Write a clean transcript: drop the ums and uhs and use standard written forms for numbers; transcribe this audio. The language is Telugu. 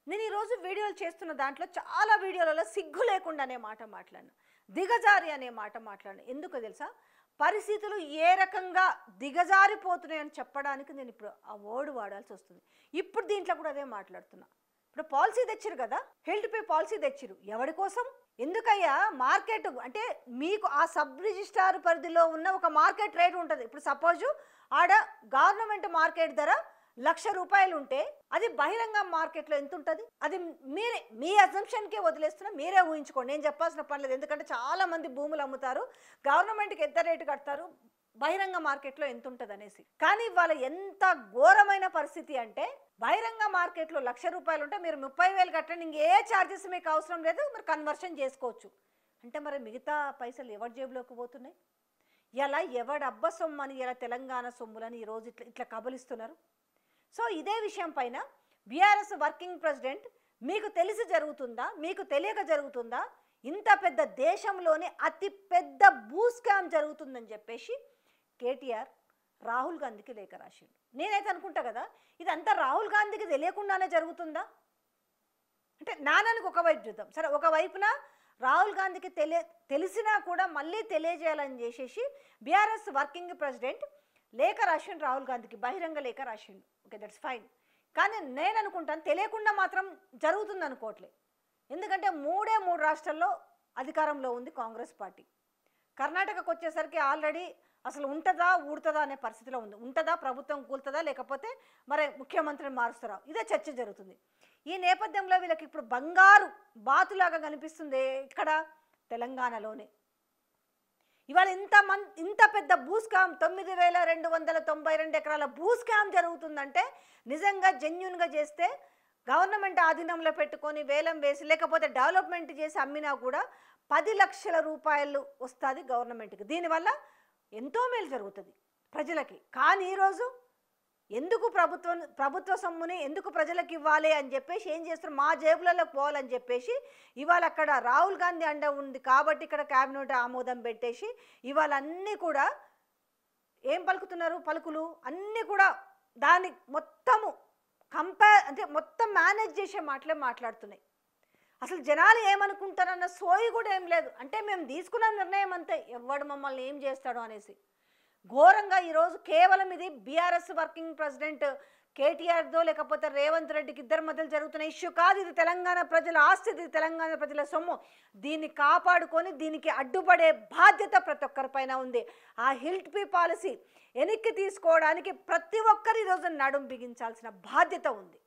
నేను ఈరోజు వీడియోలు చేస్తున్న దాంట్లో చాలా వీడియోలలో సిగ్గు లేకుండా అనే మాట మాట్లాడినా, దిగజారి అనే మాట మాట్లాడినా. ఎందుకో తెలుసా, పరిస్థితులు ఏ రకంగా దిగజారిపోతున్నాయని చెప్పడానికి నేను ఇప్పుడు ఆ వర్డ్ వాడాల్సి వస్తుంది. ఇప్పుడు దీంట్లో కూడా అదే మాట్లాడుతున్నా. ఇప్పుడు పాలసీ తెచ్చిరు కదా, హెల్త్ పే పాలసీ తెచ్చిరు. ఎవరి కోసం? ఎందుకయ్యా? మార్కెట్ అంటే మీకు ఆ సబ్ రిజిస్ట్రార్ పరిధిలో ఉన్న ఒక మార్కెట్ రేట్ ఉంటుంది. ఇప్పుడు సపోజు ఆడ గవర్నమెంట్ మార్కెట్ ధర ₹1,00,000 ఉంటే అది బహిరంగ మార్కెట్లో ఎంత ఉంటుంది? అది మీరే మీ అజంప్షన్కే వదిలేస్తున్నా, మీరే ఊహించుకోండి. నేను చెప్పాల్సిన పని లేదు. ఎందుకంటే చాలా మంది భూములు అమ్ముతారు, గవర్నమెంట్కి ఎంత రేటు కడతారు, బహిరంగ మార్కెట్లో ఎంత ఉంటుంది అనేసి. కానీ వాళ్ళ ఎంత ఘోరమైన పరిస్థితి అంటే, బహిరంగ మార్కెట్లో ₹1,00,000 ఉంటే మీరు 30,000 కట్టండి, ఇంకే ఛార్జెస్ మీకు అవసరం లేదు, మీరు కన్వర్షన్ చేసుకోవచ్చు అంటే మరి మిగతా పైసలు ఎవరి జేబులోకి పోతున్నాయి? ఇలా ఎవడి అబ్బ సొమ్మని, ఇలా తెలంగాణ సొమ్ములని ఈరోజు ఇట్లా కబలిస్తున్నారు. సో ఇదే విషయం పైన బీఆర్ఎస్ వర్కింగ్ ప్రెసిడెంట్, మీకు తెలిసి జరుగుతుందా, మీకు తెలియక జరుగుతుందా, ఇంత పెద్ద దేశంలోనే అతి పెద్ద భూ స్కామ్ జరుగుతుందని చెప్పేసి కేటీఆర్ రాహుల్ గాంధీకి లేఖ రాసిండు. నేనైతే అనుకుంటా కదా, ఇదంతా రాహుల్ గాంధీకి తెలియకుండానే జరుగుతుందా అంటే. నాన్ననికి ఒకవైపు చూద్దాం సరే, ఒకవైపున రాహుల్ గాంధీకి తెలిసినా కూడా మళ్ళీ తెలియజేయాలని చేసేసి బీఆర్ఎస్ వర్కింగ్ ప్రెసిడెంట్ లేఖ రాసిండు రాహుల్ గాంధీకి, బహిరంగ లేఖ రాసిండు. Okay, that's fine. కానీ నేను అనుకుంటాను తెలియకుండా మాత్రం జరుగుతుంది అనుకోవట్లే. ఎందుకంటే 3 రాష్ట్రాల్లో అధికారంలో ఉంది కాంగ్రెస్ పార్టీ. కర్ణాటకకు వచ్చేసరికి ఆల్రెడీ అసలు ఉంటుందా ఊడుతుందా అనే పరిస్థితిలో ఉంది. ఉంటుందా, ప్రభుత్వం కూలుతుందా, లేకపోతే మరి ముఖ్యమంత్రిని మారుస్తారా, ఇదే చర్చ జరుగుతుంది. ఈ నేపథ్యంలో వీళ్ళకి ఇప్పుడు బంగారు బాతులాగా కనిపిస్తుంది ఇక్కడ తెలంగాణలోనే. ఇవాళ ఇంత పెద్ద భూ స్కామ్, 9,292 ఎకరాల భూ స్కామ్ జరుగుతుందంటే నిజంగా జెన్యున్గా చేస్తే గవర్నమెంట్ ఆధీనంలో పెట్టుకొని వేలం వేసి లేకపోతే డెవలప్మెంట్ చేసి అమ్మినా కూడా 10 లక్షల రూపాయలు వస్తుంది గవర్నమెంట్కి. దీనివల్ల ఎంతో మేలు జరుగుతుంది ప్రజలకి. కానీ ఈరోజు ఎందుకు ప్రభుత్వ సొమ్ముని ఎందుకు ప్రజలకు ఇవ్వాలి అని చెప్పేసి ఏం చేస్తారు, మా జేబులలో పోవాలని చెప్పేసి ఇవాళ అక్కడ రాహుల్ గాంధీ అండ ఉంది కాబట్టి ఇక్కడ క్యాబినెట్ ఆమోదం పెట్టేసి ఇవాళ అన్నీ కూడా ఏం పలుకుతున్నారు, పలుకులు అన్నీ కూడా దాన్ని మొత్తము అంటే మొత్తం మేనేజ్ చేసే మాటలే మాట్లాడుతున్నాయి. అసలు జనాలు ఏమనుకుంటారన్న సోయి కూడా ఏం లేదు. అంటే మేము తీసుకున్న నిర్ణయం అంతే, ఎవడు మమ్మల్ని ఏం చేస్తాడు అనేసి. ఘోరంగా ఈరోజు కేవలం ఇది బీఆర్ఎస్ వర్కింగ్ ప్రెసిడెంట్ కేటీఆర్దో లేకపోతే రేవంత్ రెడ్డికి ఇద్దరి మధ్యలో జరుగుతున్న ఇష్యూ కాదు. ఇది తెలంగాణ ప్రజల ఆస్తి, ఇది తెలంగాణ ప్రజల సొమ్ము. దీన్ని కాపాడుకొని దీనికి అడ్డుపడే బాధ్యత ప్రతి ఒక్కరిపైన ఉంది. ఆ హెల్త్ పే పాలసీ వెనక్కి తీసుకోవడానికి ప్రతి ఒక్కరు ఈరోజు నడుం బిగించాల్సిన బాధ్యత ఉంది.